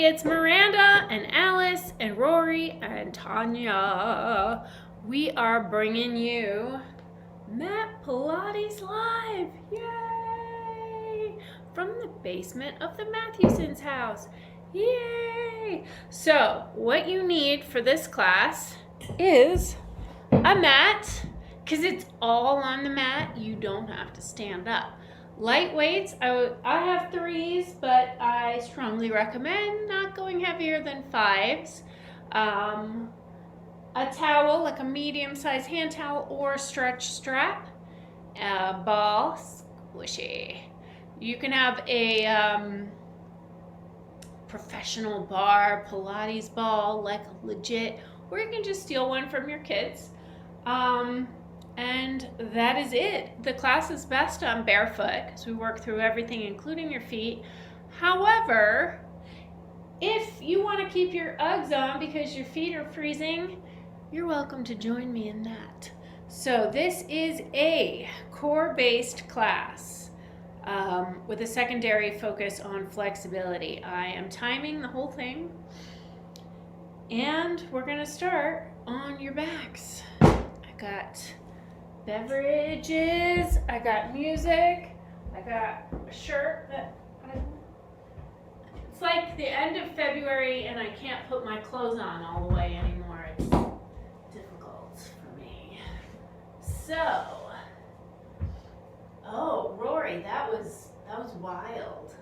it's Miranda and Alice and Rory and Tanya. We are bringing you Matt Pilates Live. Yay! From the basement of the Matthewson's house. Yay! So, what you need for this class is a mat, because it's all on the mat. You don't have to stand up. Light weights, I have 3s, but I strongly recommend not going heavier than 5s. A towel, like a medium-sized hand towel or a stretch strap. A ball, squishy. You can have a professional bar, Pilates ball, like legit, or you can just steal one from your kids. And that is it. The class is best on barefoot because we work through everything, including your feet. However, if you want to keep your Uggs on because your feet are freezing, you're welcome to join me in that. So this is a core-based class with a secondary focus on flexibility. I am timing the whole thing, and we're going to start on your backs. I got beverages, I got music, I got a shirt that it's like the end of February and I can't put my clothes on all the way anymore. It's difficult for me. So, oh, Rory, that was wild.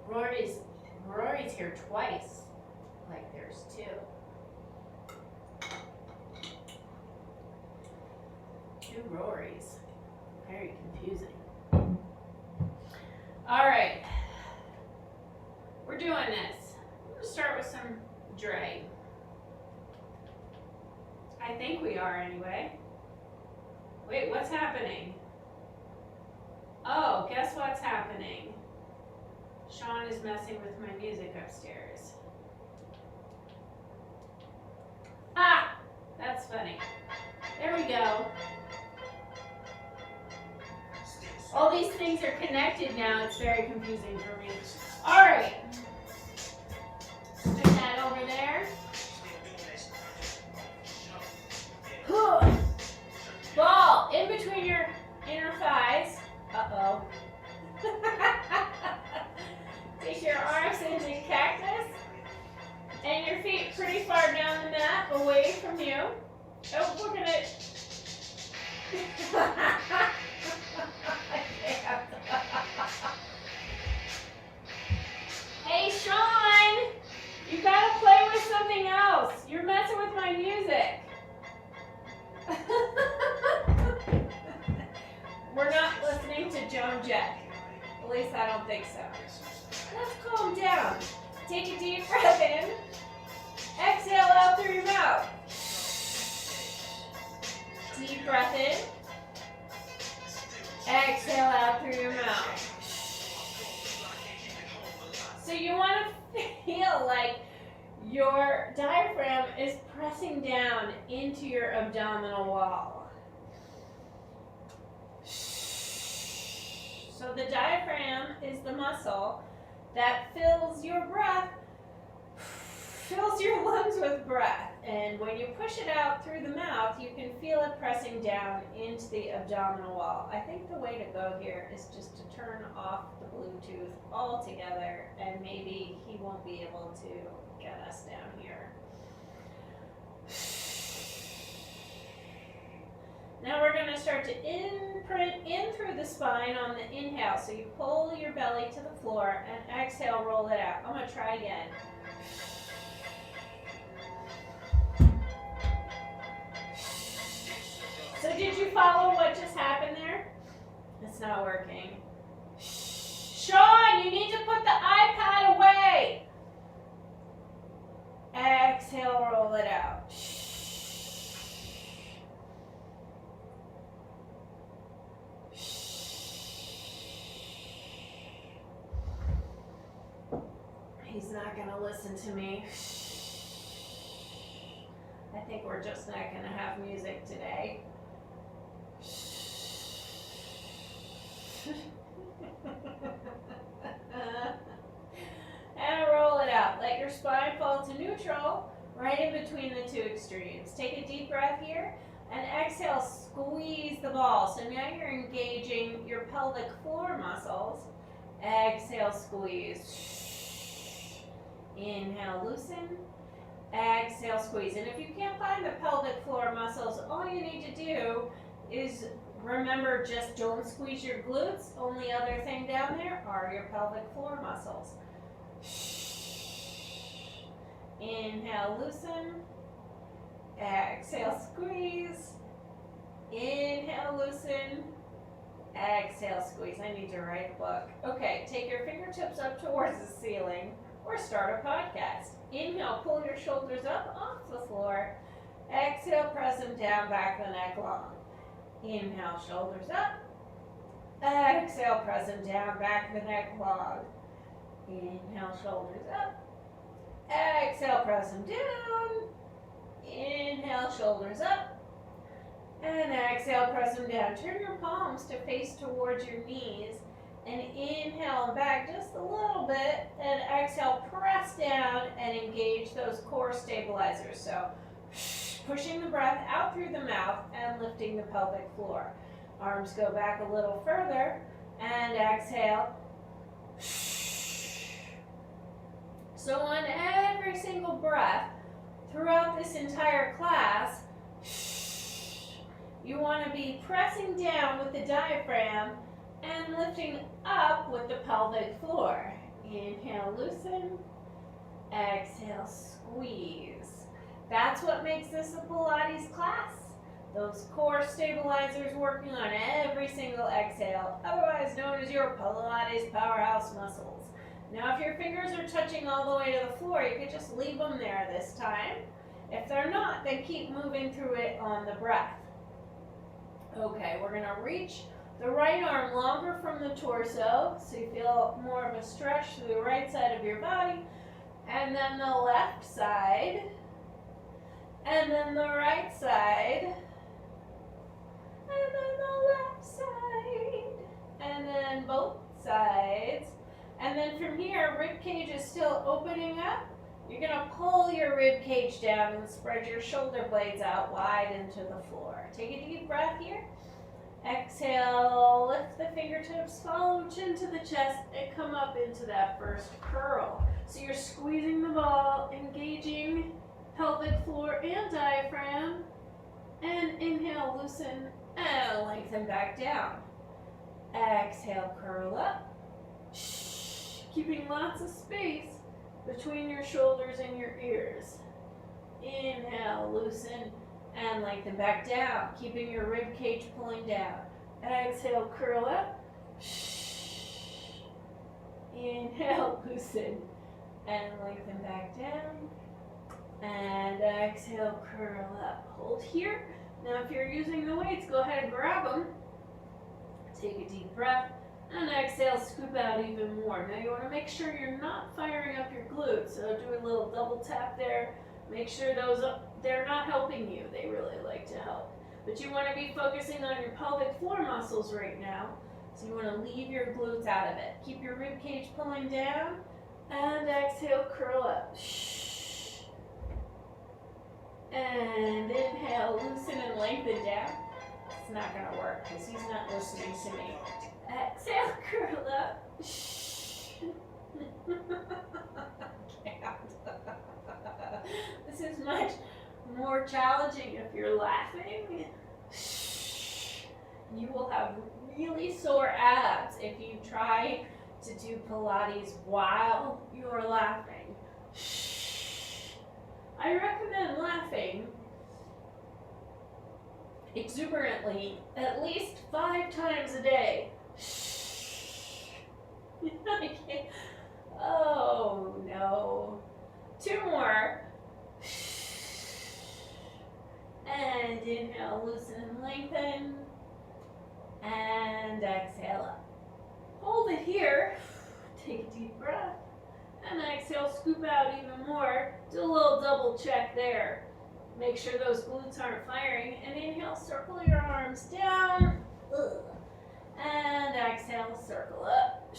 Rory's here twice. Like there's 2. Two Rorys. Very confusing. All right. We're doing this. I'm going to start with some drag. I think we are anyway. Wait, what's happening? Oh, guess what's happening? Sean is messing with my music upstairs. Ah! That's funny. There we go. All these things are connected now. It's very confusing for me. All right. Put that over there. Ball in between your inner thighs. Uh-oh. Take your arms into cactus. And your feet pretty far down the mat, away from you. Oh, we're going to... Hey, Sean, you gotta play with something else. You're messing with my music. We're not listening to Joan Jett. At least I don't think so. Let's calm down. Take a deep breath in. Exhale out through your mouth. Deep breath in. Exhale out through your mouth. So you want to feel like your diaphragm is pressing down into your abdominal wall. So the diaphragm is the muscle that fills your breath, fills your lungs with breath. And when you push it out through the mouth, you can feel it pressing down into the abdominal wall. I think the way to go here is just to turn off the Bluetooth altogether, and maybe he won't be able to get us down here. Now we're going to start to imprint in through the spine on the inhale. So you pull your belly to the floor and exhale, roll it out. I'm going to try again. So did you follow what just happened there? It's not working. Sean, you need to put the iPad away. Exhale, roll it out. He's not going to listen to me. I think we're just not going to have music today. And roll it out. Let your spine neutral, right in between the two extremes. Take a deep breath here, and exhale, squeeze the ball. So now you're engaging your pelvic floor muscles. Exhale, squeeze. Inhale, loosen. Exhale, squeeze. And if you can't find the pelvic floor muscles, all you need to do is remember, just don't squeeze your glutes. Only other thing down there are your pelvic floor muscles. Inhale, loosen. Exhale, squeeze. Inhale, loosen. Exhale, squeeze. I need to write a book. Okay, take your fingertips up towards the ceiling or start a podcast. Inhale, pull your shoulders up off the floor. Exhale, press them down, back the neck long. Inhale, shoulders up. Exhale, press them down, back the neck long. Inhale, shoulders up. Exhale, press them down. Inhale, shoulders up. And exhale, press them down. Turn your palms to face towards your knees. And inhale back just a little bit. And exhale, press down and engage those core stabilizers. So pushing the breath out through the mouth and lifting the pelvic floor. Arms go back a little further. And exhale. So on every single breath throughout this entire class, you want to be pressing down with the diaphragm and lifting up with the pelvic floor. Inhale, loosen. Exhale, squeeze. That's what makes this a Pilates class. Those core stabilizers working on every single exhale, otherwise known as your Pilates powerhouse muscles. Now, if your fingers are touching all the way to the floor, you could just leave them there this time. If they're not, then keep moving through it on the breath. Okay, we're going to reach the right arm longer from the torso, so you feel more of a stretch through the right side of your body, and then the left side, and then the right side, and then the left side, and then both sides. And then from here, rib cage is still opening up. You're going to pull your rib cage down and spread your shoulder blades out wide into the floor. Take a deep breath here. Exhale, lift the fingertips, follow chin to the chest, and come up into that first curl. So you're squeezing the ball, engaging pelvic floor and diaphragm. And inhale, loosen, and lengthen back down. Exhale, curl up. Keeping lots of space between your shoulders and your ears. Inhale, loosen, and lengthen back down, keeping your rib cage pulling down. Exhale, curl up. Inhale, loosen, and lengthen back down. And exhale, curl up. Hold here. Now, if you're using the weights, go ahead and grab them. Take a deep breath. And exhale, scoop out even more. Now you want to make sure you're not firing up your glutes. So do a little double tap there. Make sure they're not helping you. They really like to help. But you want to be focusing on your pelvic floor muscles right now. So you want to leave your glutes out of it. Keep your rib cage pulling down. And exhale, curl up. And inhale, loosen and lengthen down. It's not going to work because he's not listening to me. Exhale, curl up. This is much more challenging if you're laughing. You will have really sore abs if you try to do Pilates while you're laughing. I recommend laughing exuberantly at least 5 times a day. I can't. Oh no. 2 more. And inhale, loosen and lengthen. And exhale up. Hold it here. Take a deep breath. And exhale, scoop out even more. Do a little double check there. Make sure those glutes aren't firing. And inhale, circle your arms down. And exhale, circle up.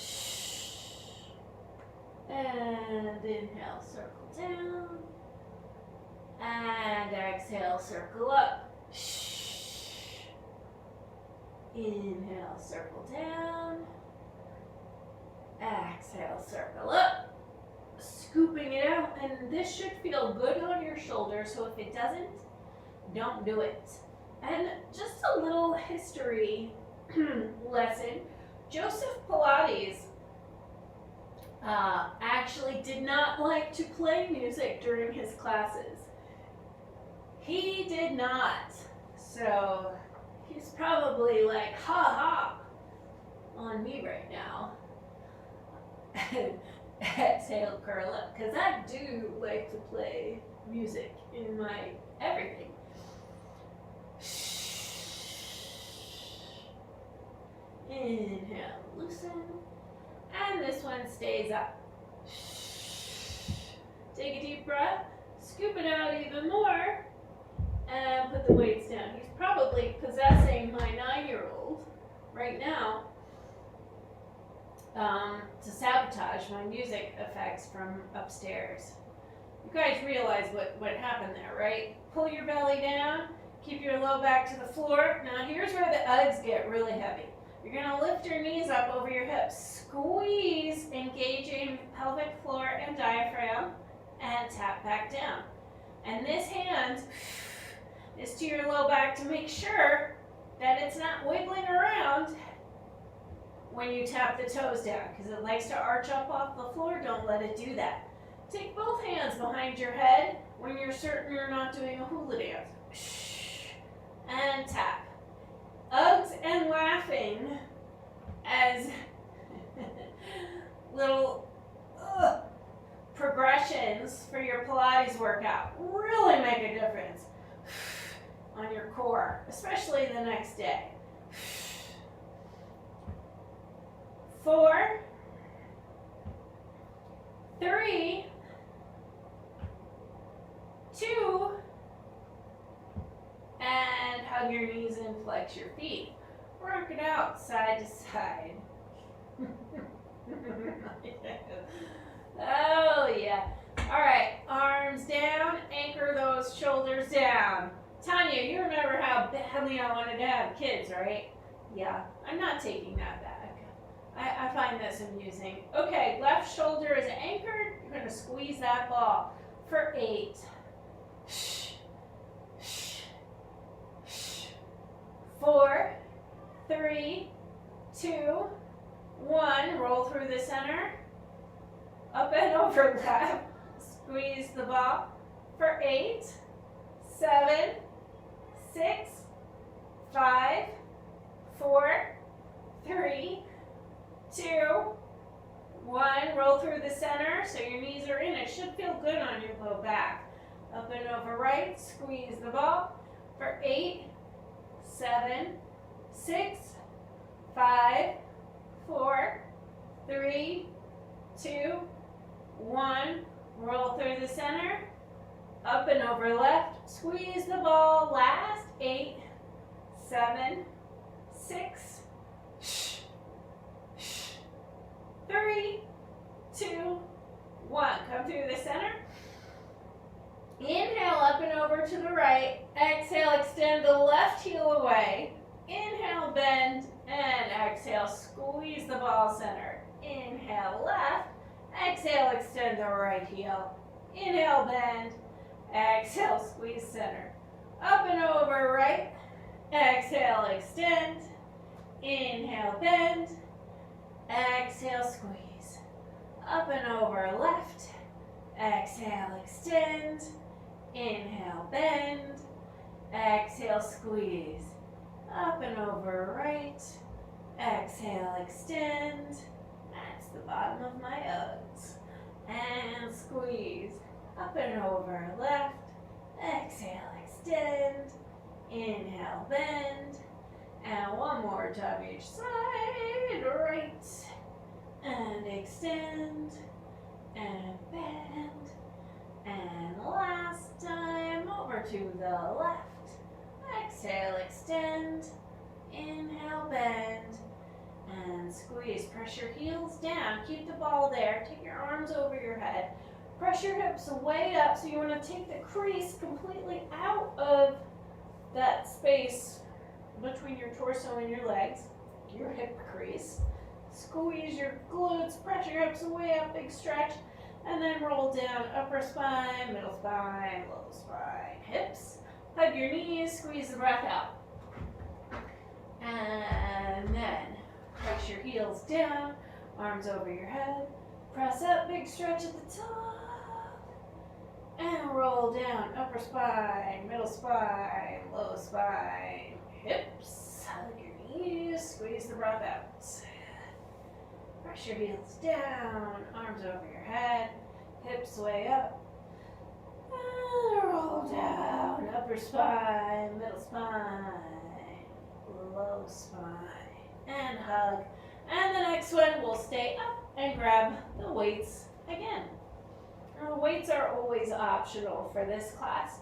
And inhale, circle down. And exhale, circle up. Inhale, circle down. Exhale, circle up. Scooping it out. And this should feel good on your shoulders, so if it doesn't, don't do it. And just a little history lesson. Joseph Pilates actually did not like to play music during his classes. He did not. So he's probably like, ha ha, on me right now. Exhale, curl up, because I do like to play music in my everything. Inhale, loosen, and this one stays up. Take a deep breath, scoop it out even more, and put the weights down. He's probably possessing my 9-year-old right now to sabotage my music effects from upstairs. You guys realize what happened there, right? Pull your belly down, keep your low back to the floor. Now here's where the Uggs get really heavy. You're going to lift your knees up over your hips. Squeeze, engaging pelvic floor and diaphragm, and tap back down. And this hand is to your low back to make sure that it's not wiggling around when you tap the toes down, because it likes to arch up off the floor. Don't let it do that. Take both hands behind your head when you're certain you're not doing a hula dance. And tap. Uggs and laughing as little progressions for your Pilates workout really make a difference on your core, especially the next day. 4, 3, 2, and hug your knees and flex your feet. Rock it out side to side. Oh yeah. All right, arms down, anchor those shoulders down. Tanya, you remember how badly I wanted to have kids, right? Yeah, I'm not taking that back. I find this amusing. Okay, left shoulder is anchored. You're going to squeeze that ball for 8. 4, 3, 2, 1. Roll through the center. Up and over left. Squeeze the ball for 8, 7, 6, 5, 4, 3, 2, 1. Roll through the center so your knees are in. It should feel good on your low back. Up and over right. Squeeze the ball for 8, 7, 6, 5, 4, 3, 2, 1. Roll through the center. Up and over left. Squeeze the ball. Last 8, 7, 6, 3, 2, 1. Come through the center. Inhale up and over to the right. Exhale, extend the left heel away. Inhale, bend, and exhale, squeeze the ball center. Inhale, left. Exhale, extend the right heel. Inhale, bend. Exhale, squeeze center. Up and over right. Exhale, extend. Inhale, bend. Exhale, squeeze. Up and over left. Exhale, extend. Inhale, bend. Exhale, squeeze. Up and over right. Exhale, extend. That's the bottom of my Uggs. And squeeze. Up and over left. Exhale, extend. Inhale, bend. And one more time each side. Right. And extend. And bend. And last time over to the left. Exhale, extend. Inhale, bend. And squeeze. Press your heels down. Keep the ball there. Take your arms over your head. Press your hips way up, so you want to take the crease completely out of that space between your torso and your legs, your hip crease. Squeeze your glutes, press your hips way up, big stretch, and then roll down, upper spine, middle spine, low spine, hips. Hug your knees, squeeze the breath out. And then press your heels down, arms over your head, press up, big stretch at the top, and roll down, upper spine, middle spine, low spine, hips. Hug your knees, squeeze the breath out. Press your heels down, arms over your head, hips way up, and roll down, upper spine, middle spine, low spine, and hug. And the next one, we'll stay up and grab the weights again. Now, weights are always optional for this class.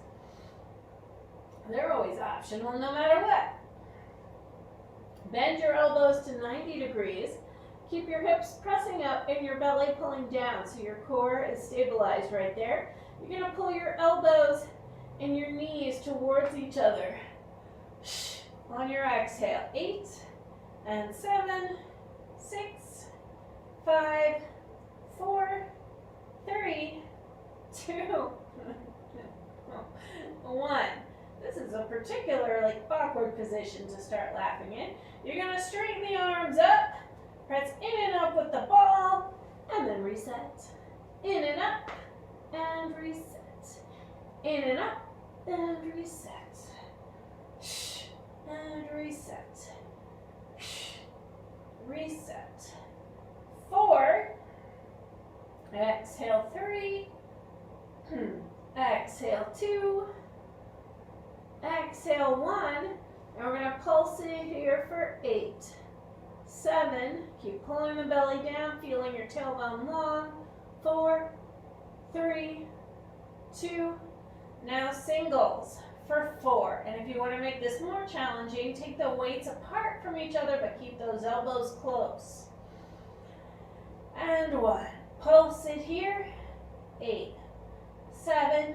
They're always optional no matter what. Bend your elbows to 90 degrees. Keep your hips pressing up and your belly pulling down so your core is stabilized right there. You're going to pull your elbows and your knees towards each other. On your exhale, 8 and 7, 6, 5, 4, 3, 2, 1. This is a particularly awkward position to start laughing in. You're going to straighten the arms up. Press in and up with the ball, and then reset. In and up, and reset. In and up, and reset. And reset. Reset. 4. Exhale 3. Exhale 2. Exhale 1. And we're going to pulse in here for 8. 7, keep pulling the belly down, feeling your tailbone long. 4, 3, 2, now singles for 4. And if you want to make this more challenging, take the weights apart from each other, but keep those elbows close. And 1, pulse it here. 8, 7,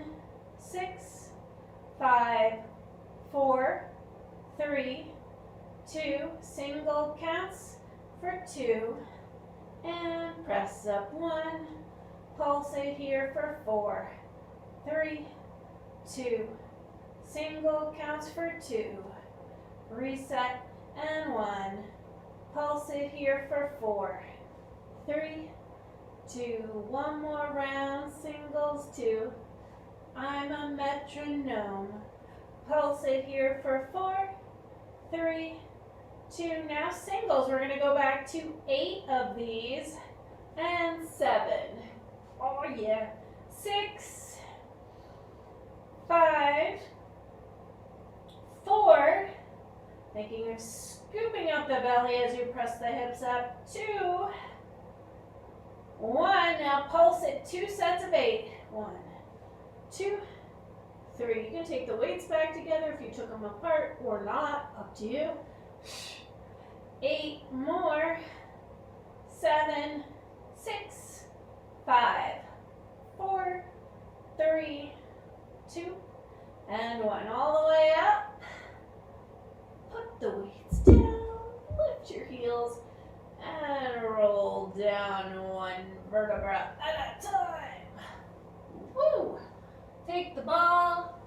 6, 5, 4, 3, 2, single counts for 2, and press up 1, pulsate here for 4, 3, 2, single counts for 2, reset, and 1, pulsate here for 4, 3, 2, one more round, singles 2, I'm a metronome, pulsate here for 4, 3, 2, now singles. We're going to go back to 8 of these, and 7. Oh yeah. 6, 5, 4, thinking of scooping up the belly as you press the hips up. 2, 1, now pulse it, 2 sets of 8. 1, 2, 3. You can take the weights back together if you took them apart or not, up to you. 8 more. 7, 6, 5, 4, 3, 2, and 1. All the way up. Put the weights down. Lift your heels and roll down 1 vertebra at a time. Woo! Take the ball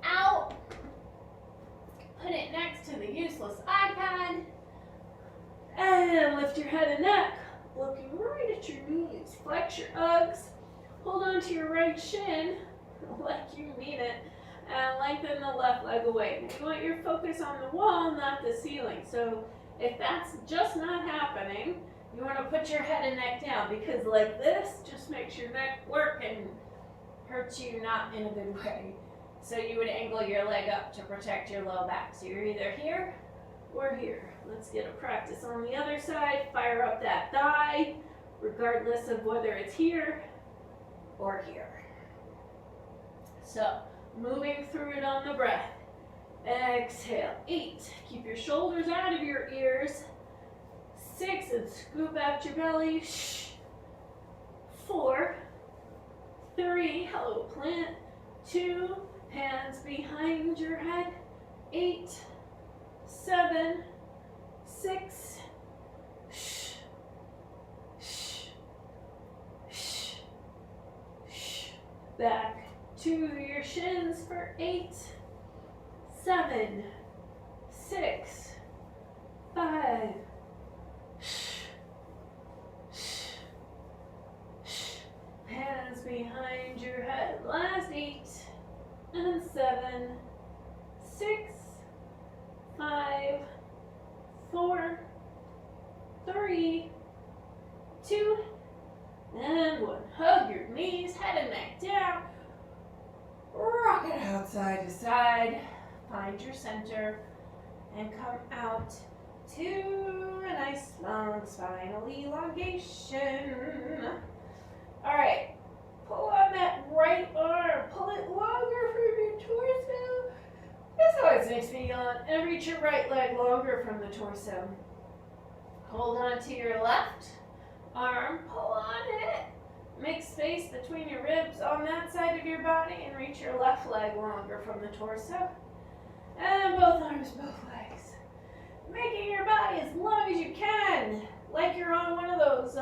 out. Put it next to the useless iPad. And lift your head and neck. Looking right at your knees. Flex your Uggs. Hold on to your right shin like you mean it. And lengthen the left leg away. You want your focus on the wall, not the ceiling. So if that's just not happening, you want to put your head and neck down, because like this just makes your neck work and hurts you not in a good way. So you would angle your leg up to protect your low back. So you're either here or here. Let's get a practice on the other side. Fire up that thigh, regardless of whether it's here or here. So moving through it on the breath. Exhale, 8. Keep your shoulders out of your ears. 6, and scoop out your belly. 4, 3, shallow plant. 2, hands behind your head. 8, 7, 6, shh, shh, shh, shh. Back to your shins for 8, 7, 6, 5, shh, shh, shh. Hands behind your head. Last 8 and 7, 6, 5, 4, 3, 2, and 1. Hug your knees, head and neck down. Rock it out side to side. Find your center and come out to a nice long spinal elongation. All right, pull on that right arm. Pull it longer from your torso. This always makes me yawn. And reach your right leg longer from the torso. Hold on to your left arm. Pull on it. Make space between your ribs on that side of your body and reach your left leg longer from the torso. And both arms, both legs. Making your body as long as you can, like you're on one of those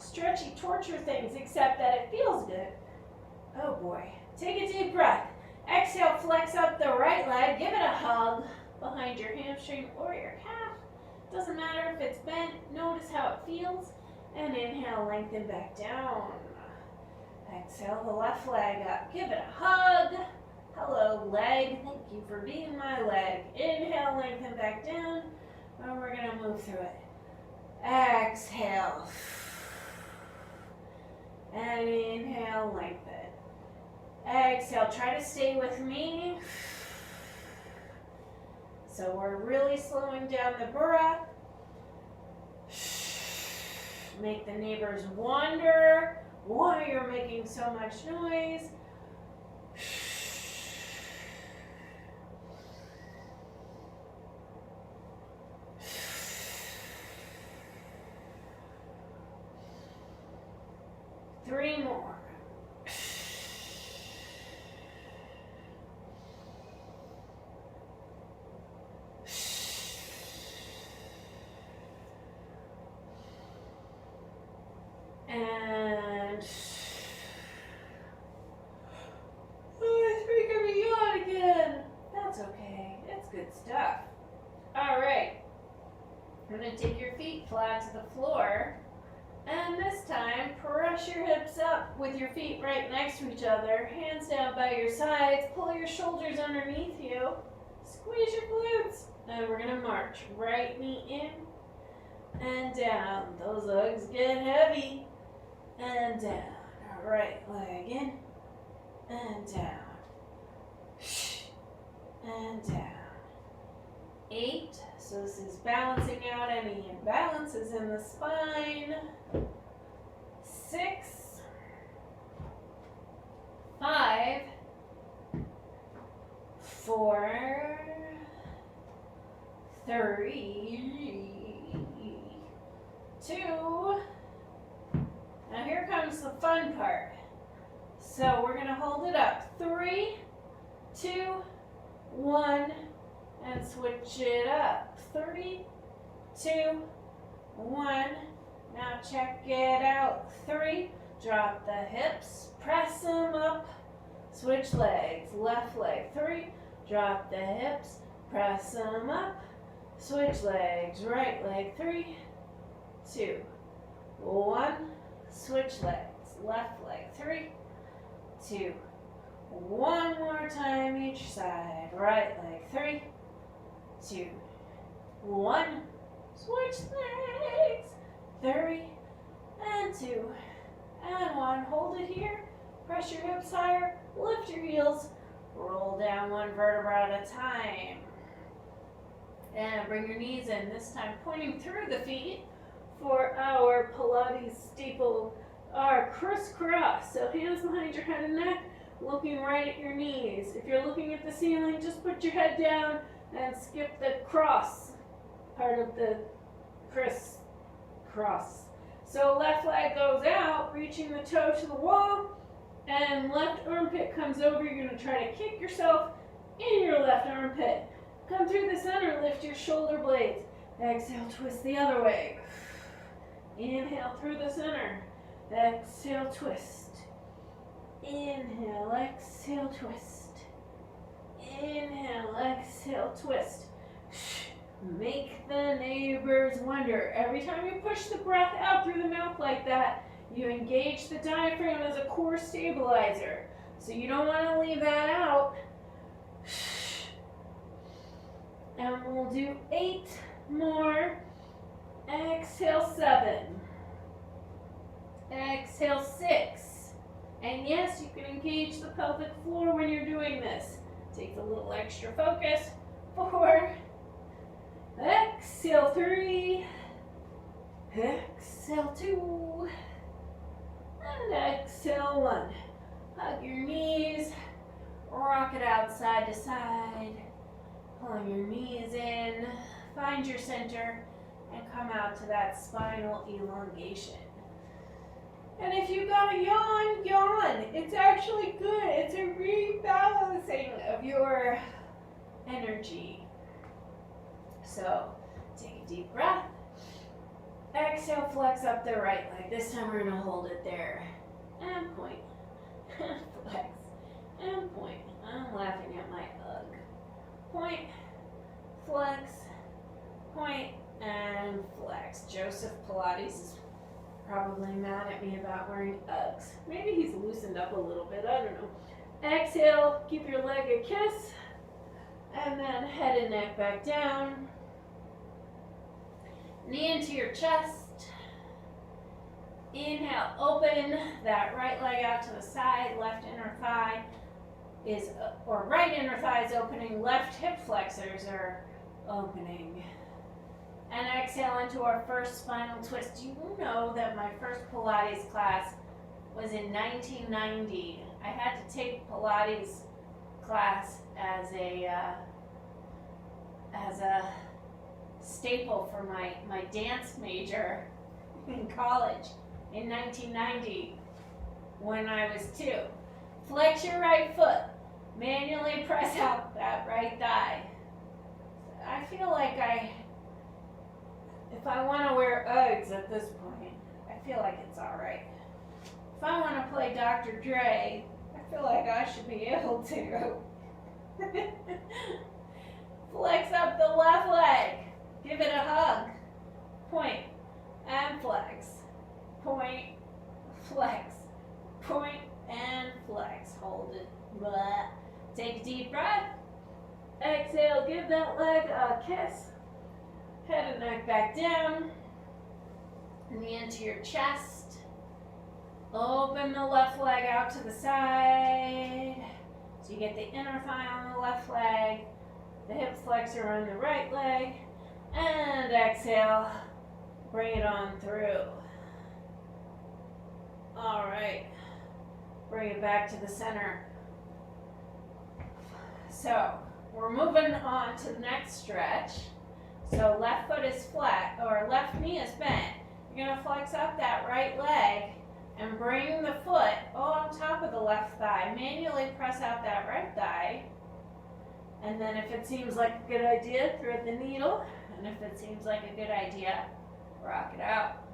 stretchy torture things, except that it feels good. Oh boy. Take a deep breath. Exhale, flex up the right leg. Give it a hug behind your hamstring or your calf. Doesn't matter if it's bent. Notice how it feels. And inhale, lengthen back down. Exhale the left leg up. Give it a hug. Hello, leg. Thank you for being my leg. Inhale, lengthen back down. And we're going to move through it. Exhale. And inhale, lengthen. Exhale. Try to stay with me. So we're really slowing down the breath. Make the neighbors wonder why you're making so much noise. Three more. And it's making me yawn again. That's okay. It's good stuff. All right. I'm going to take your feet flat to the floor. And this time, press your hips up with your feet right next to each other. Hands down by your sides. Pull your shoulders underneath you. Squeeze your glutes. And we're going to march. Right knee in and down. Those legs get heavy. And down. Right leg in and down. And down. 8. So this is balancing out any imbalances in the spine. 6. 5. 4. 3. 2. Now here comes the fun part. So we're going to hold it up. 3, 2, 1, and switch it up. 3, 2, 1. Now check it out. 3, drop the hips, press them up, switch legs. Left leg. 3, drop the hips, press them up, switch legs. Right leg. 3, 2, 1. Switch legs. Left leg. 3, 2, 1 more time each side. Right leg. 3, 2, 1. Switch legs. 3 and 2 and 1. Hold it here. Press your hips higher. Lift your heels. Roll down one vertebra at a time. And bring your knees in. This time pointing through the feet for our Pilates steeple, our crisscross. So hands behind your head and neck, looking right at your knees. If you're looking at the ceiling, just put your head down and skip the cross part of the crisscross. So left leg goes out, reaching the toe to the wall, And left armpit comes over. You're going to try to kick yourself in your left armpit. Come through the center, lift your shoulder blades. Exhale, twist the other way. Inhale through the center. Exhale, twist. Inhale, exhale, twist. Inhale, exhale, twist. Make the neighbors wonder. Every time you push the breath out through the mouth like that, you engage the diaphragm as a core stabilizer. So you don't want to leave that out. And we'll do 8 more. Exhale, 7. Exhale, 6. And yes, you can engage the pelvic floor when you're doing this. Take a little extra focus. 4. Exhale, 3. Exhale, 2. And exhale, 1. Hug your knees. Rock it out side to side. Pulling your knees in. Find your center. And come out to that spinal elongation. And if you got a yawn, yawn. It's actually good. It's a rebalancing of your energy. So, take a deep breath. Exhale, flex up the right leg. This time we're going to hold it there. And point. And flex. And point. I'm laughing at my ugh. Point. Flex. Point. And flex. Joseph Pilates is probably mad at me about wearing Uggs. Maybe he's loosened up a little bit. I don't know. Exhale. Give your leg a kiss. And then head and neck back down. Knee into your chest. Inhale, open that right leg out to the side. Left inner thigh is, or right inner thigh is opening. Left hip flexors are opening. And exhale into our first spinal twist. You know that my first Pilates class was in 1990. I had to take Pilates class as a staple for my dance major in college in 1990 when I was 2. Flex your right foot. Manually press out that right thigh. I feel like if I want to wear Uggs at this point, I feel like it's alright. If I want to play Dr. Dre, I feel like I should be able to. Flex up the left leg. Give it a hug. Point and flex. Point, flex. Point and flex. Hold it. Blah. Take a deep breath. Exhale. Give that leg a kiss. Head and neck back down. Knee into your chest. Open the left leg out to the side. So you get the inner thigh on the left leg, the hip flexor on the right leg, and exhale, bring it on through. All right, bring it back to the center. So we're moving on to the next stretch. So left foot is flat, or left knee is bent. You're gonna flex up that right leg and bring the foot on top of the left thigh. Manually press out that right thigh. And then if it seems like a good idea, thread the needle. And if it seems like a good idea, rock it out.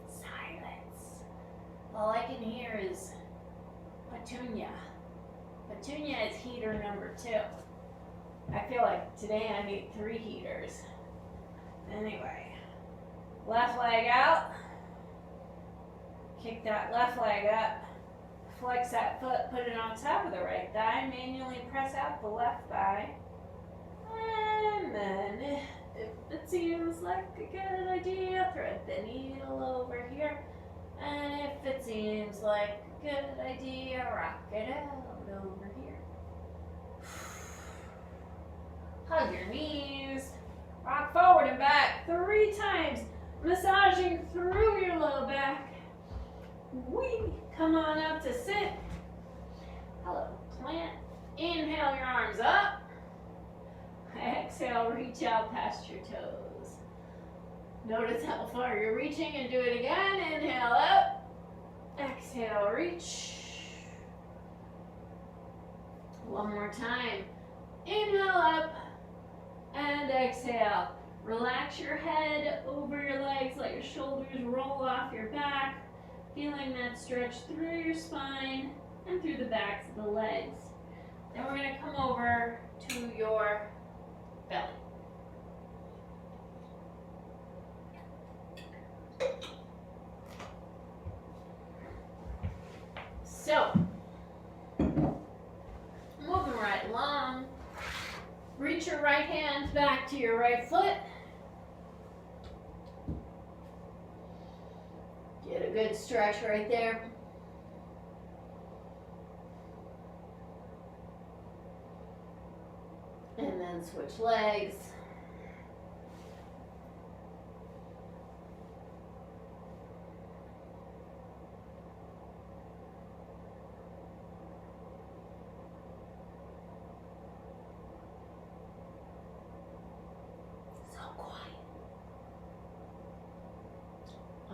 Silence. All I can hear is Petunia. Petunia is heater number 2. I feel like today I need 3 heaters. Anyway, left leg out. Kick that left leg up. Flex that foot, put it on top of the right thigh. Manually press out the left thigh. And then, if it seems like a good idea, thread the needle over here. And if it seems like a good idea, rock it out over here. Hug your knees. Rock forward and back 3 times. Massaging through your low back. Whee! Come on up to sit. Hello, plant. Inhale your arms up. Exhale, reach out past your toes. Notice how far you're reaching and do it again. Inhale up. Exhale, reach. One more time. Inhale up and exhale. Relax your head over your legs. Let your shoulders roll off your back. Feeling that stretch through your spine and through the backs of the legs. Then we're going to come over to your belly. So, moving right along, reach your right hand back to your right foot. Get a good stretch right there. And then switch legs.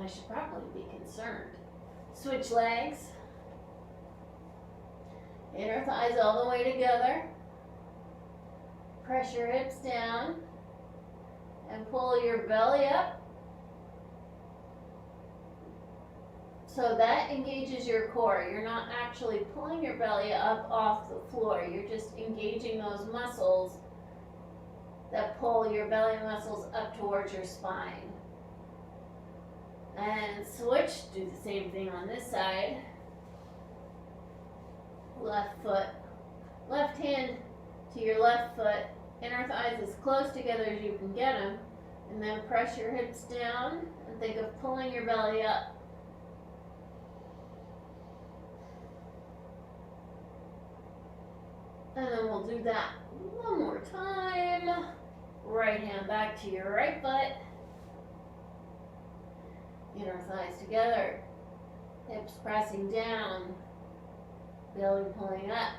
I should probably be concerned. Switch legs. Inner thighs all the way together. Press your hips down and pull your belly up. So that engages your core. You're not actually pulling your belly up off the floor. You're just engaging those muscles that pull your belly muscles up towards your spine. And switch, do the same thing on this side. Left foot, left hand to your left foot, inner thighs as close together as you can get them, and then press your hips down and think of pulling your belly up. And then we'll do that one more time. Right hand back to your right foot. Inner thighs together, hips pressing down, belly pulling up,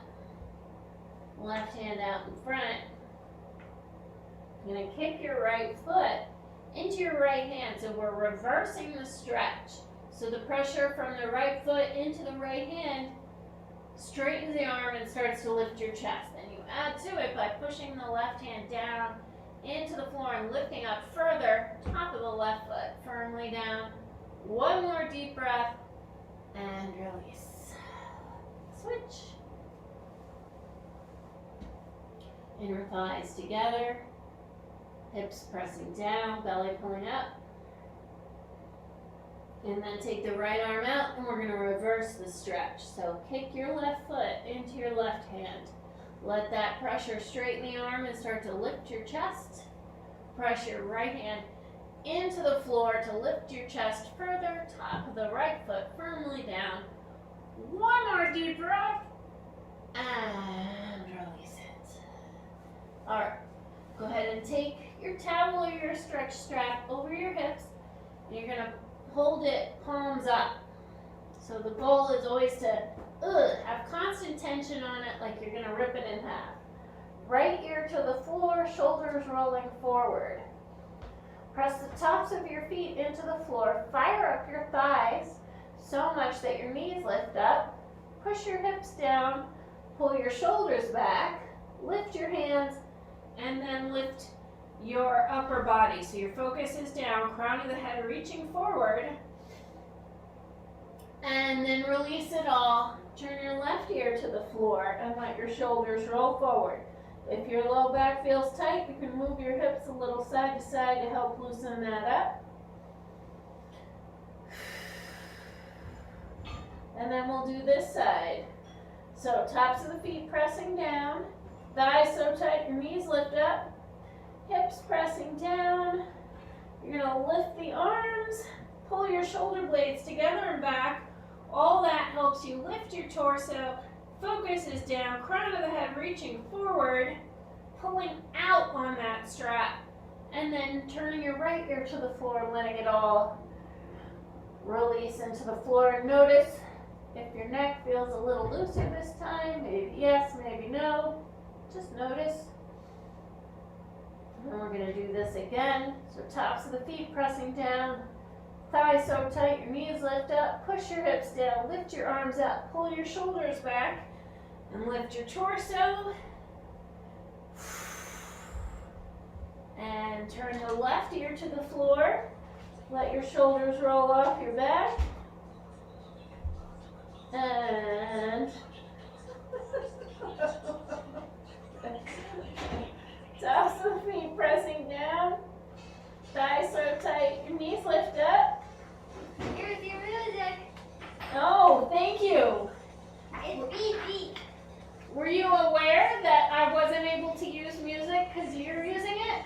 left hand out in front. You're going to kick your right foot into your right hand, so we're reversing the stretch. So the pressure from the right foot into the right hand straightens the arm and starts to lift your chest. Then you add to it by pushing the left hand down into the floor and lifting up further, top of the left foot firmly down. One more deep breath and release. Switch. Inner thighs together, hips pressing down, belly pulling up. And then take the right arm out and we're going to reverse the stretch. So kick your left foot into your left hand. Let that pressure straighten the arm and start to lift your chest. Press your right hand into the floor to lift your chest further, top of the right foot firmly down. One more deep breath and release it. All right, go ahead and take your towel or your stretch strap over your hips. And you're going to hold it palms up. So the goal is always to have constant tension on it, like you're going to rip it in half. Right ear to the floor, shoulders rolling forward. Press the tops of your feet into the floor. Fire up your thighs so much that your knees lift up. Push your hips down. Pull your shoulders back. Lift your hands. And then lift your upper body. So your focus is down. Crown of the head reaching forward. And then release it all. Turn your left ear to the floor and let your shoulders roll forward. If your low back feels tight, you can move your hips a little side to side to help loosen that up. And then we'll do this side. So tops of the feet pressing down, thighs so tight your knees lift up, hips pressing down. You're going to lift the arms, pull your shoulder blades together and back. All that helps you lift your torso. Focus is down, crown of the head reaching forward, pulling out on that strap, and then turning your right ear to the floor and letting it all release into the floor. Notice if your neck feels a little looser this time, maybe yes, maybe no. Just notice. And we're going to do this again. So tops of the feet pressing down. Thighs so tight, your knees lift up. Push your hips down. Lift your arms up. Pull your shoulders back. And lift your torso. And turn the left ear to the floor. Let your shoulders roll off your back. And tops of the feet pressing down. Thighs so tight, your knees lift up. Here's your music. Oh, thank you. It's beep beep. Were you aware that I wasn't able to use music because you're using it?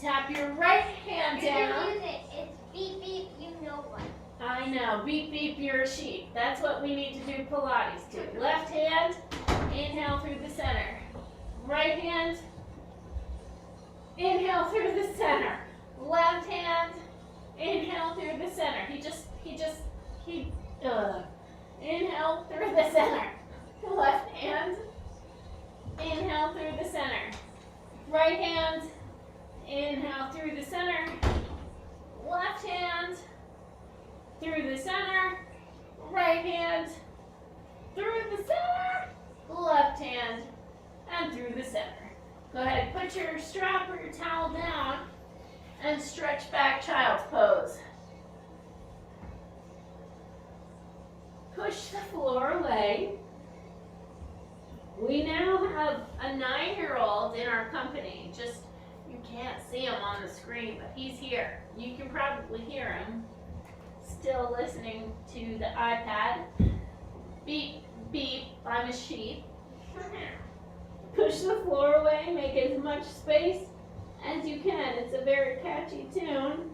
Tap your right hand Here's your down. music. It's beep beep. You know what? I know, beep beep your sheep. That's what we need to do Pilates to. Left hand, inhale through the center. Right hand, inhale through the center. Left hand, inhale through the center. Inhale through the center. Left hand, inhale through the center. Right hand, inhale through the center. Left hand, through the center. Right hand, through the center. Left hand, and through the center. Go ahead, put your strap or your towel down and stretch back child's pose. Push the floor away. We now have a 9-year-old in our company. Just, you can't see him on the screen, but he's here. You can probably hear him. Still listening to the iPad. Beep, beep, I'm a sheep. Push the floor away, make as much space as you can. It's a very catchy tune,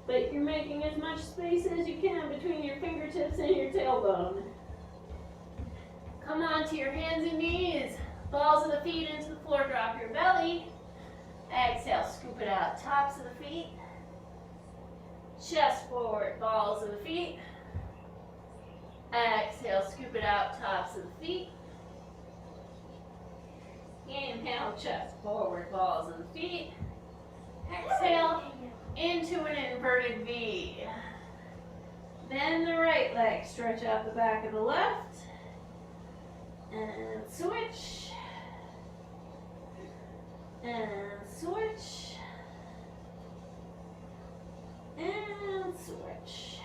but you're making as much space as you can between your fingertips and your tailbone. Come on to your hands and knees. Balls of the feet into the floor, drop your belly. Exhale, scoop it out, tops of the feet. Chest forward, balls of the feet. Exhale, scoop it out, tops of the feet. Inhale, chest forward, balls of the feet. Exhale, into an inverted V. Then the right leg, stretch out the back of the left. And switch. And switch. And switch.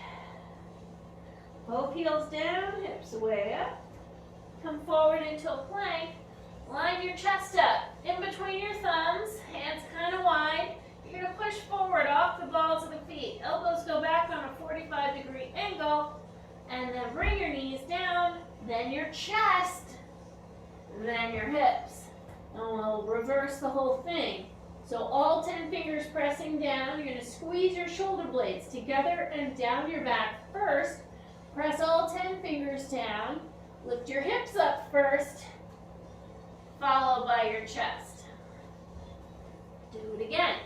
Both heels down, hips way up. Come forward into a plank. Line your chest up. In between your thumbs, hands kind of wide. You're going to push forward off the balls of the feet. Elbows go back on a 45-degree angle. And then bring your knees down. Then your chest. Then your hips. And we'll reverse the whole thing. So all 10 fingers pressing down. You're going to squeeze your shoulder blades together and down your back first. Press all 10 fingers down. Lift your hips up first, followed by your chest. Do it again.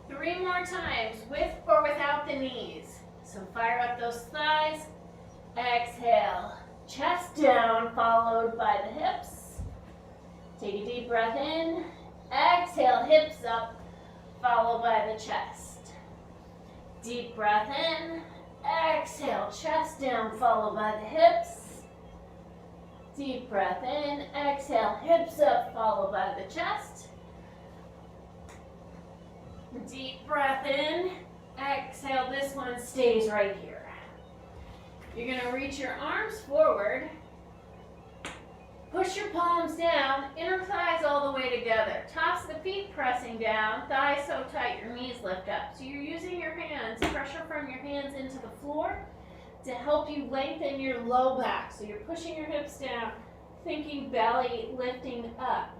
3 more times, with or without the knees. So fire up those thighs. Exhale. Chest down, followed by the hips. Take a deep breath in. Exhale, hips up, followed by the chest. Deep breath in. Exhale, chest down, followed by the hips. Deep breath in. Exhale, hips up, followed by the chest. Deep breath in. Exhale, this one stays right here. You're going to reach your arms forward. Push your palms down, inner thighs all the way together. Tops of the feet pressing down, thighs so tight your knees lift up. So you're using your hands, pressure from your hands into the floor to help you lengthen your low back. So you're pushing your hips down, thinking belly lifting up.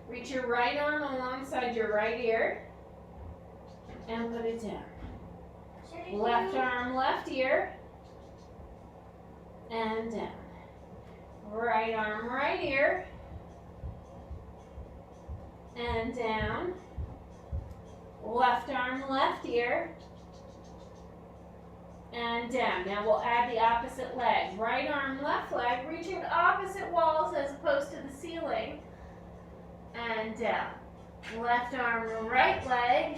Reach your right arm alongside your right ear and put it down. Left arm, left ear, and down. Right arm, right ear, and down. Left arm, left ear, and down. Now we'll add the opposite leg. Right arm, left leg, reaching to opposite walls as opposed to the ceiling. and down. Left arm, right leg,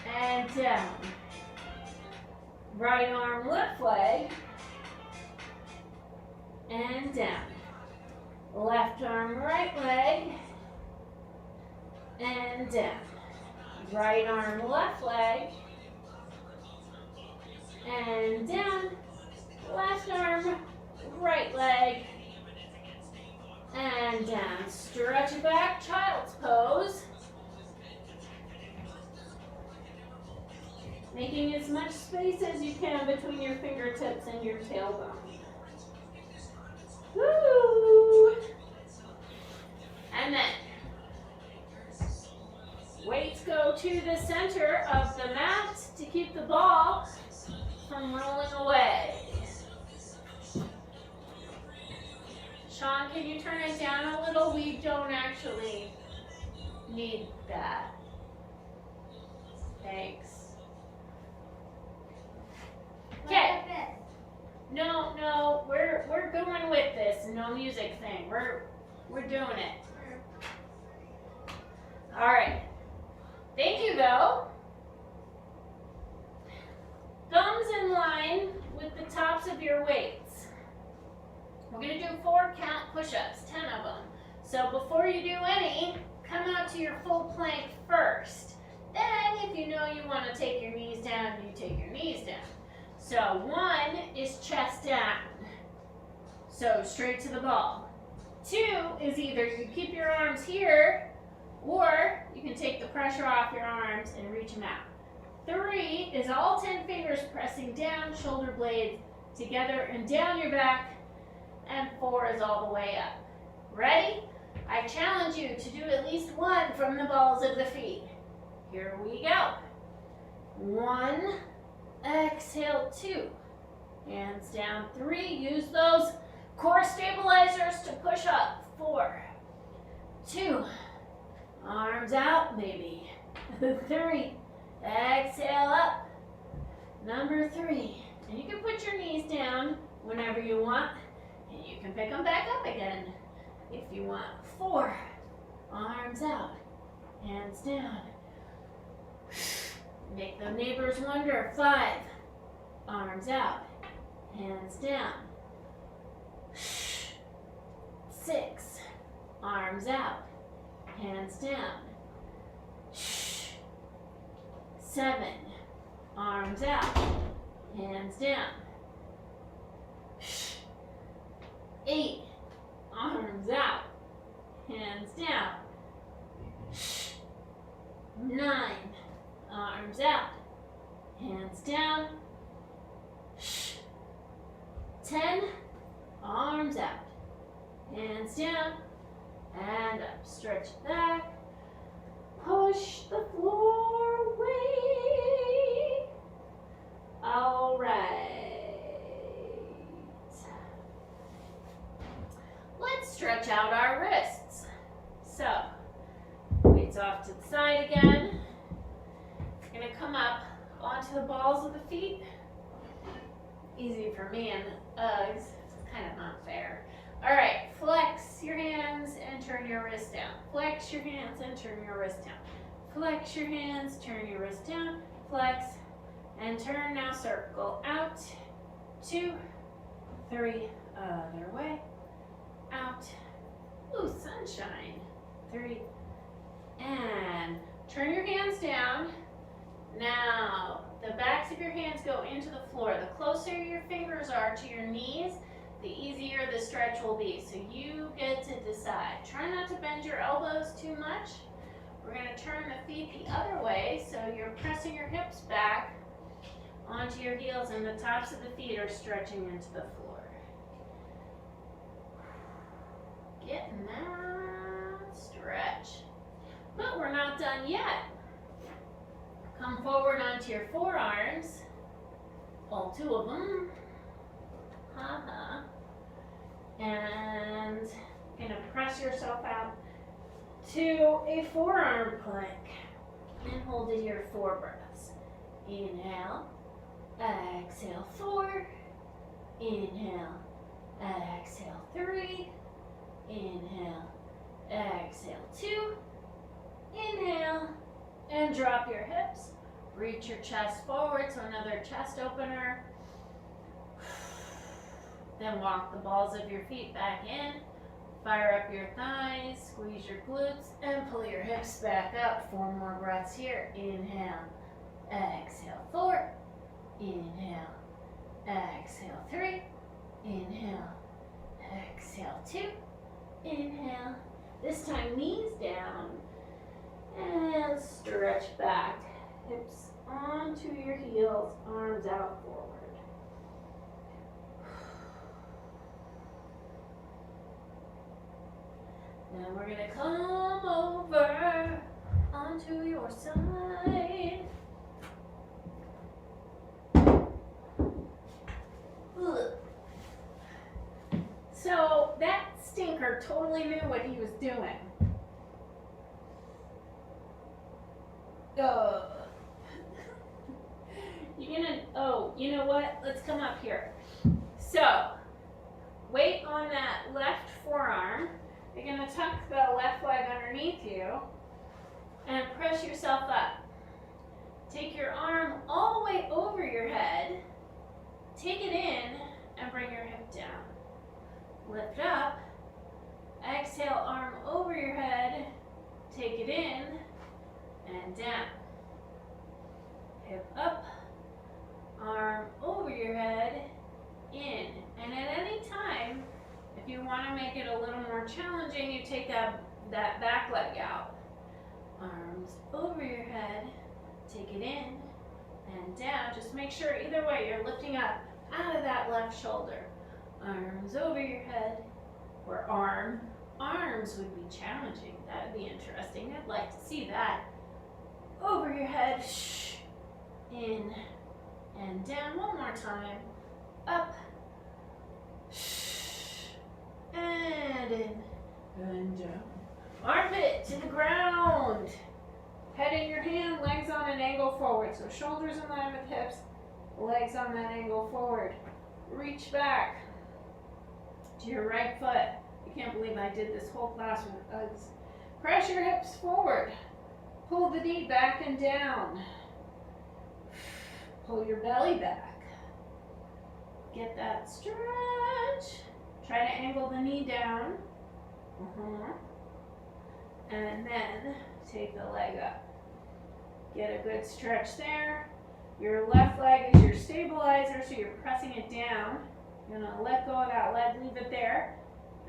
and down. Right arm, left leg, and down. Left arm, right leg, and down. Right arm, left leg, and down. Left arm, right leg, and down. Stretch it back, child's pose. Making as much space as you can between your fingertips and your tailbone. Woo! And then weights go to the center of the mat to keep the ball from rolling away. Sean, can you turn it down a little? We don't actually need that. Thanks. Okay. No, we're going with this no music thing. We're doing it. All right. Thank you, though. Thumbs in line with the tops of your weights. We're going to do 4 count push-ups, 10 of them. So before you do any, come out to your full plank first. Then, if you know you want to take your knees down, you take your knees down. So 1 is chest down. So straight to the ball. 2 is either you keep your arms here, or you can take the pressure off your arms and reach them out. 3 is all 10 fingers pressing down, shoulder blades together and down your back. And 4 is all the way up. Ready? I challenge you to do at least 1 from the balls of the feet. Here we go. 1, exhale, 2. Hands down, 3. Use those core stabilizers to push up. 4, 2. Arms out, maybe. 3. Exhale up. Number 3. And you can put your knees down whenever you want. And you can pick them back up again if you want. 4. Arms out. Hands down. Make the neighbors wonder. 5. Arms out. Hands down. 6. Arms out. Hands down. 7. Arms out. Hands down. 8. Arms out. Hands down. 9. Arms out. Hands down. 10. Arms out. Hands down. And up. Stretch back. Push the floor away. All right. Let's stretch out our wrists. So, weights off to the side again. We're going to come up onto the balls of the feet. Easy for me and the Uggs. It's kind of not fair. All right, flex your hands and turn your wrist down. Flex your hands and turn your wrist down. Flex your hands, turn your wrist down. Flex and turn. Now circle out. 2, 3, other way. Out. Ooh, sunshine. 3. And turn your hands down. Now, the backs of your hands go into the floor. The closer your fingers are to your knees, the easier the stretch will be. So you get to decide. Try not to bend your elbows too much. We're going to turn the feet the other way, so you're pressing your hips back onto your heels and the tops of the feet are stretching into the floor. Getting that stretch. But we're not done yet. Come forward onto your forearms, all 2 of them. And you're going to press yourself out to a forearm plank. And hold it here 4 breaths. Inhale, exhale 4. Inhale, exhale 3. Inhale. Exhale. 2. Inhale. And drop your hips. Reach your chest forward, so another chest opener. Then walk the balls of your feet back in. Fire up your thighs, squeeze your glutes, and pull your hips back up. 4 more breaths here. Inhale. Exhale. 4. Inhale. Exhale. 3. Inhale. Exhale. 2. Inhale. This time knees down. And stretch back. Hips onto your heels, arms out forward. Now we're going to come over onto your side. Ugh. So that stinker totally knew what he was doing. You know what? Let's come up here. So, weight on that left forearm. You're going to tuck the left leg underneath you and press yourself up. Take your arm all the way over your head. Take it in and bring your hip down. Lift up. Exhale, arm over your head. Take it in and down. Hip up. Arm over your head, in. And at any time, if you want to make it a little more challenging, you take that back leg out. Arms over your head, take it in and down. Just make sure either way you're lifting up out of that left shoulder. Arms over your head, or arms would be challenging. That would be interesting. I'd like to see that. Over your head, in and down. One more time. Up. And in. And down. Armpit to the ground. Head in your hand, legs on an angle forward. So shoulders in line with hips, legs on that angle forward. Reach back to your right foot. You can't believe I did this whole class with Uggs. Press your hips forward. Pull the knee back and down. Pull your belly back. Get that stretch. Try to angle the knee down. And then take the leg up. Get a good stretch there. Your left leg is your stabilizer, so you're pressing it down. You're going to let go of that leg, leave it there.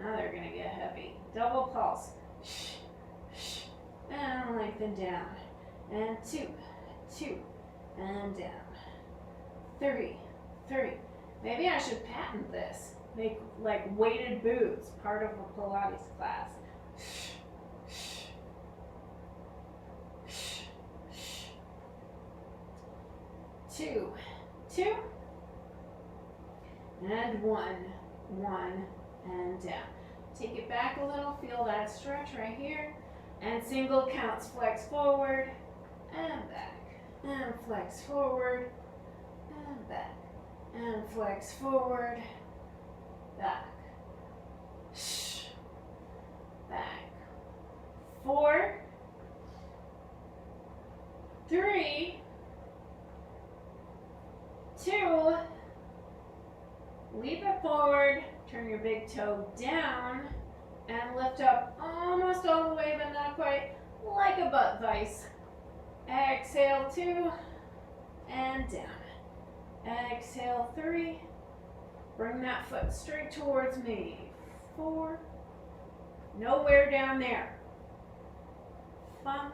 Now they're going to get heavy. Double pulse. And lengthen down. And 2, and down. 3. Maybe I should patent this. Make like weighted boots, part of a Pilates class. 2, and 1, and down. Take it back a little, feel that stretch right here, and single counts. Flex forward, and back, and flex forward, and back, and flex forward, back, back. 4, 3, 2, leap it forward, turn your big toe down, and lift up almost all the way, but not quite, like a butt vice. Exhale 2, and down. Exhale 3, bring that foot straight towards me. 4, nowhere down there. 5,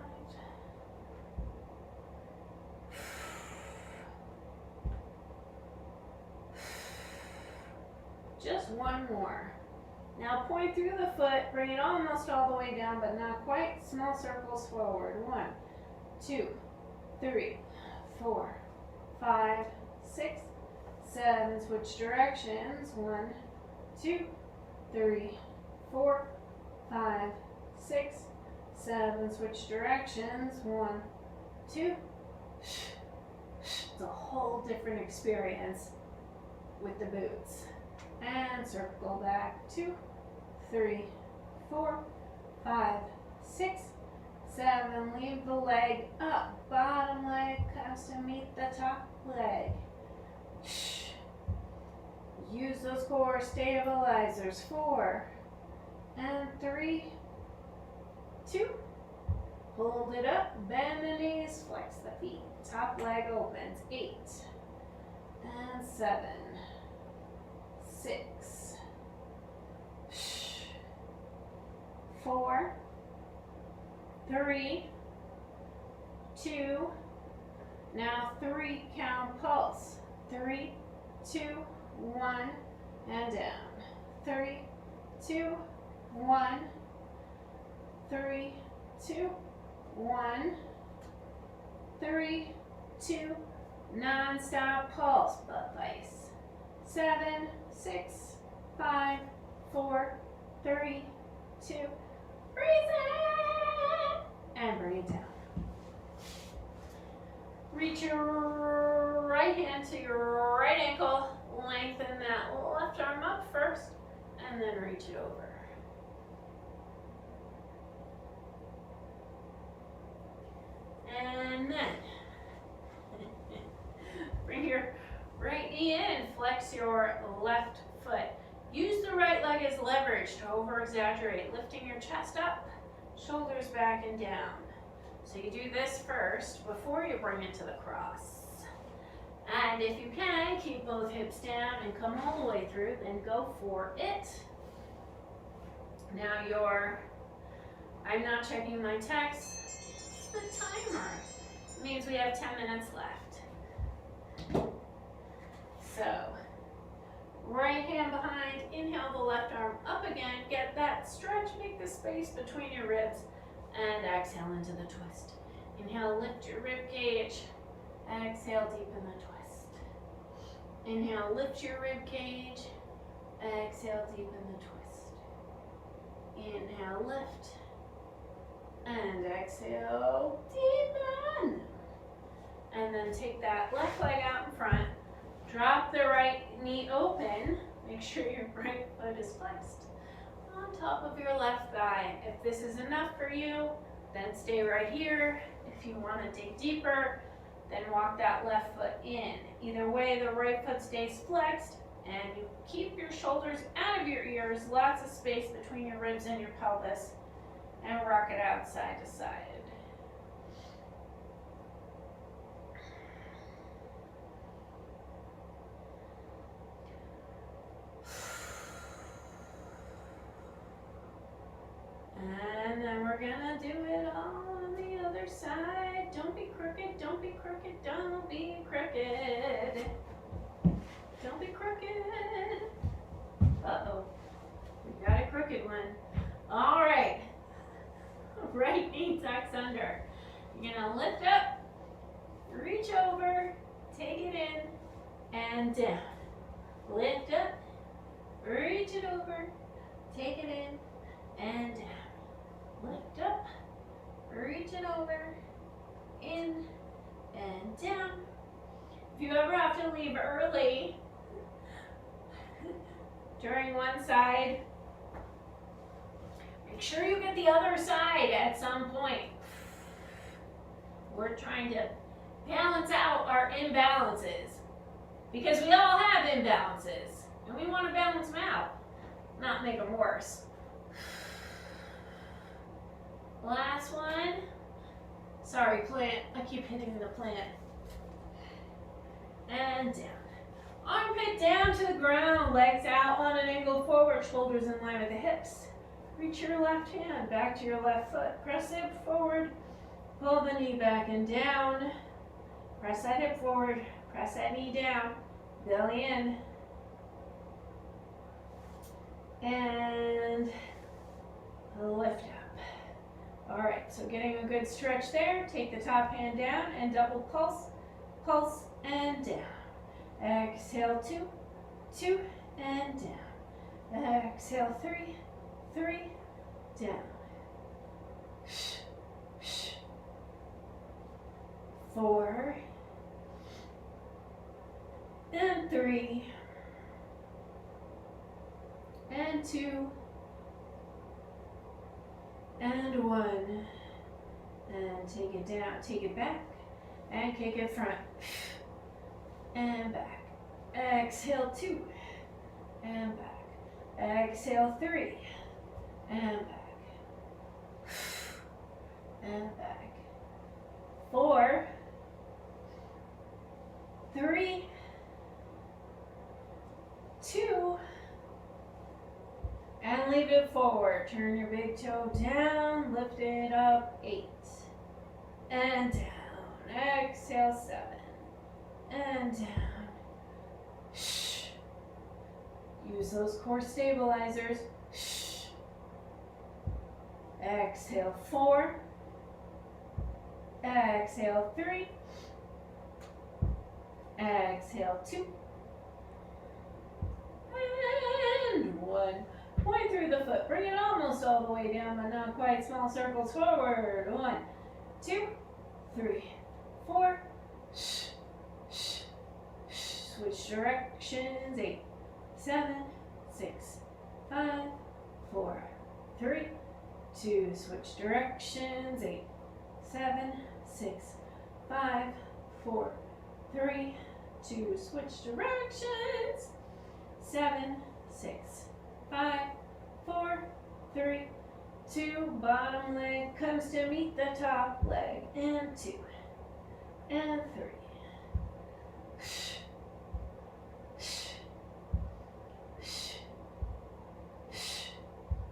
just one more. Now point through the foot, bring it almost all the way down, but not quite. Small circles forward. 1, 2, 3, 4, 5, 6, 7. Switch directions. 1, 2, 3, 4, 5, 6, 7. Switch directions. 1, 2. It's a whole different experience with the boots. And circle back. 2, 3, 4, 5, 6, 7. Leave the leg up. Bottom leg comes to meet the top leg. Use those core stabilizers. 4 and 3, 2. Hold it up. Bend the knees. Flex the feet. Top leg opens. 8 and 7, 6, 4, 3, 2. Now 3 count pulse. 3, 2, 1, and down. 3, 2, 1, 3, 2, 1, 3, 2. Non-stop pulse, butt vice. 7, 6, 5, 4, 3, 2. Breathe in and bring it down. Reach your right hand to your right ankle. Lengthen that left arm up first, and then reach it over. And then bring your right knee in, flex your left foot. Use the right leg as leverage to over-exaggerate, lifting your chest up, shoulders back and down. So you do this first before you bring it to the cross. And if you can, keep both hips down and come all the way through, then go for it. Now I'm not checking my text, it's the timer. It means we have 10 minutes left. So, right hand behind, inhale the left arm up again, get that stretch, make the space between your ribs, and exhale into the twist. Inhale, lift your rib cage, exhale, deepen the twist. Inhale, lift your rib cage, exhale, deepen the twist. Inhale, lift, and exhale, deepen. And then take that left leg out in front, drop the right knee open, make sure your right foot is flexed on top of your left thigh. If this is enough for you, then stay right here. If you want to dig deeper, then walk that left foot in. Either way, the right foot stays flexed, and you keep your shoulders out of your ears, lots of space between your ribs and your pelvis, and rock it out side to side. And then we're gonna do it all on the other side. Don't be crooked, don't be crooked, don't be crooked. Don't be crooked. Uh-oh, we got a crooked one. All right, right knee tucks under. You're gonna lift up, reach over, take it in, and down. Lift up, reach it over, take it in, and down. Lift up, reach it over, in, and down. If you ever have to leave early during one side, make sure you get the other side at some point. We're trying to balance out our imbalances because we all have imbalances and we want to balance them out, not make them worse. Last one. Sorry, plant. I keep hitting the plant. And down. Armpit down to the ground. Legs out on an angle forward. Shoulders in line with the hips. Reach your left hand back to your left foot. Press hip forward. Pull the knee back and down. Press that hip forward. Press that knee down. Belly in. And lift up. All right, so getting a good stretch there. Take the top hand down and double pulse, pulse, and down. Exhale, 2, 2, and down. Exhale, 3, 3, down. 4, and 3, and 2, take it down, take it back, and kick it front, and back. Exhale, 2, and back. Exhale, 3, and back, and back. 4, 3, 2, and leave it forward. Turn your big toe down, lift it up, 8, and down. Exhale, 7, and down. Use those core stabilizers. Exhale, 4, exhale, 3, exhale, 2, and 1. Point through the foot. Bring it almost all the way down, but not quite. Small circles forward. 1, 2, 3, 4. Switch directions. 8, 7, 6, 5, 4, 3, 2. Switch directions. 8, 7, 6, 5, 4, 3, 2. Switch directions. 7, 6, 5, 4, 3, 2. Bottom leg comes to meet the top leg. And 2, and 3.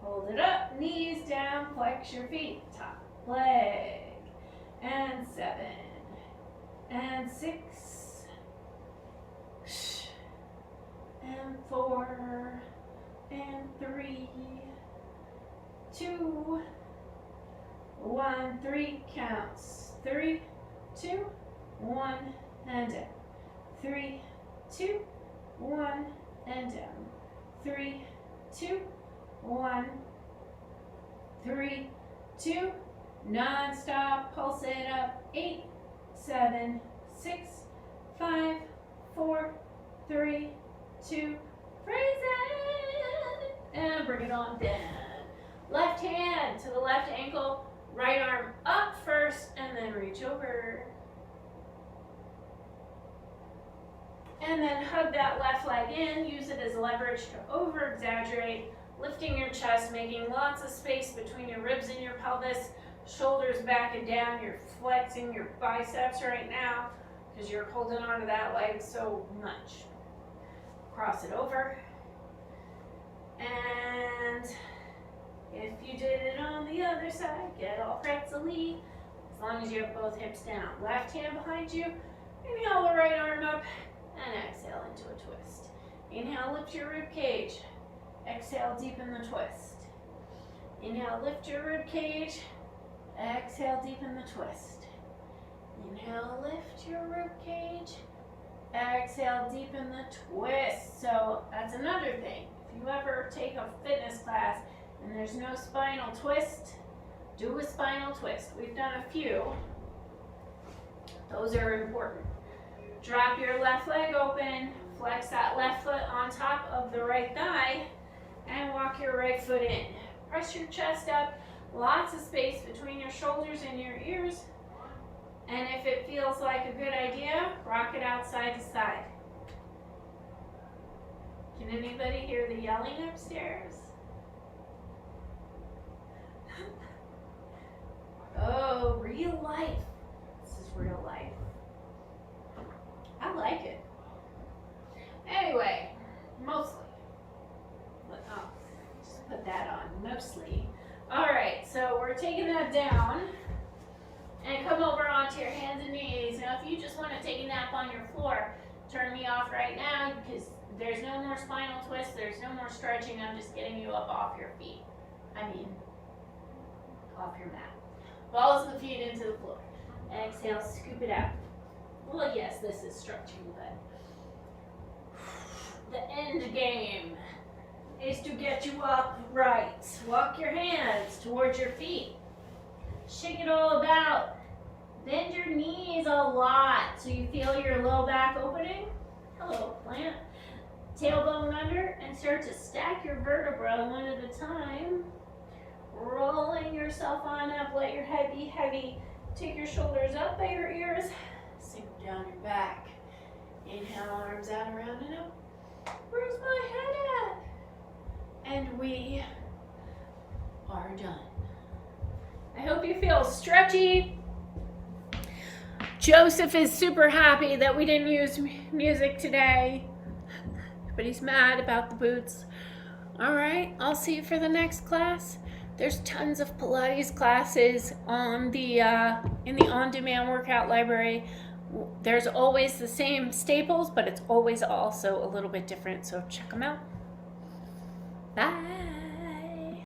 Hold it up, knees down, flex your feet, top leg. And 7, and 6, and 4, and 3, 2, 1. 3 counts. 3, 2, 1, and down. 3, 2, 1, and down. 3, 2, 1, 3, 2. Non-stop. Pulse it up. 8, 7, 6, 5, 4, 3, 2. Praise it. And bring it on down. Left hand to the left ankle. Right arm up first and then reach over. And then hug that left leg in. Use it as leverage to over-exaggerate. Lifting your chest, making lots of space between your ribs and your pelvis. Shoulders back and down. You're flexing your biceps right now because you're holding onto that leg so much. Cross it over. And if you did it on the other side, get all pretzely. As long as you have both hips down. Left hand behind you. Inhale the right arm up and exhale into a twist. Inhale, lift your rib cage. Exhale, deepen the twist. Inhale, lift your rib cage. Exhale, deepen the twist. Inhale, lift your rib cage. Exhale, deepen the twist. So that's another thing. If you ever take a fitness class and there's no spinal twist, do a spinal twist. We've done a few. Those are important. Drop your left leg open. Flex that left foot on top of the right thigh and walk your right foot in. Press your chest up. Lots of space between your shoulders and your ears. And if it feels like a good idea, rock it out side to side. Can anybody hear the yelling upstairs? Oh, real life. This is real life. I like it. Anyway, mostly. Oh, just put that on, mostly. All right, so we're taking that down. And come over onto your hands and knees. Now, if you just want to take a nap on your floor, turn me off right now because there's no more spinal twist. There's no more stretching. I'm just getting you up off your feet. Off your mat. Balls of the feet into the floor. Exhale, scoop it out. Well, yes, this is stretching, but the end game is to get you upright. Walk your hands towards your feet. Shake it all about. Bend your knees a lot so you feel your low back opening. Hello, plant. Tailbone under and start to stack your vertebra one at a time. Rolling yourself on up. Let your head be heavy. Take your shoulders up by your ears. Sink down your back. Inhale, arms out, around and up. Where's my head at? And we are done. I hope you feel stretchy. Joseph is super happy that we didn't use music today, but he's mad about the boots. All right, I'll see you for the next class. There's tons of Pilates classes on the in the on-demand workout library. There's always the same staples, but it's always also a little bit different, so check them out. Bye.